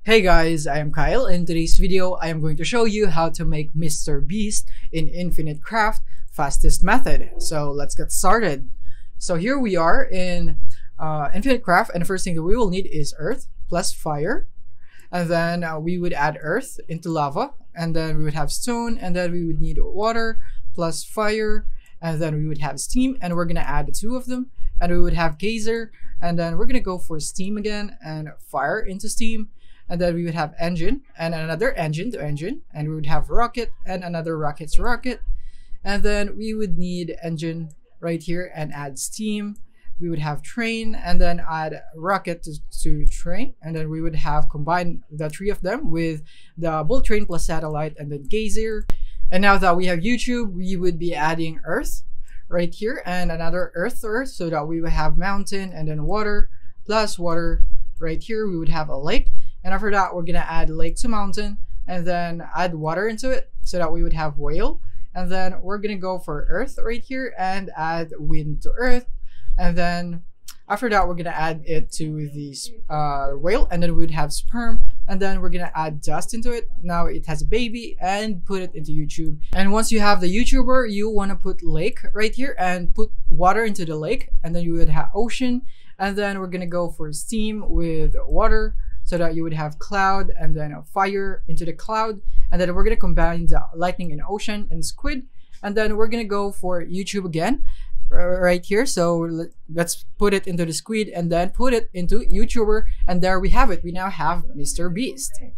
Hey guys, I am Kyle. In today's video, I am going to show you how to make MrBeast in Infinite Craft fastest method. So let's get started. So here we are in Infinite Craft, and the first thing that we will need is earth plus fire. And then we would add earth into lava, and then we would have stone, and then we would need water plus fire, and then we would have steam, and we're gonna add the two of them, and we would have geyser, and then we're gonna go for steam again and fire into steam. And then we would have engine and another engine to engine, and we would have rocket and another rocket to rocket. And then we would need engine right here and add steam. We would have train and then add rocket to train. And then we would have combined the three of them with the bullet train plus satellite and then geyser. And now that we have YouTube, we would be adding earth right here and another earth so that we would have mountain and then water plus water right here. We would have a lake. And after that, we're gonna add lake to mountain and then add water into it so that we would have whale. And then we're gonna go for earth right here and add wind to earth. And then after that, we're gonna add it to the whale, and then we would have sperm. And then we're gonna add dust into it. Now it has a baby, and put it into YouTube. And once you have the YouTuber, you wanna put lake right here and put water into the lake. And then you would have ocean. And then we're gonna go for steam with water, so that you would have cloud and then a fire into the cloud. And then we're gonna combine the lightning in ocean and squid. And then we're gonna go for YouTube again right here. So let's put it into the squid and then put it into YouTuber. And there we have it. We now have MrBeast.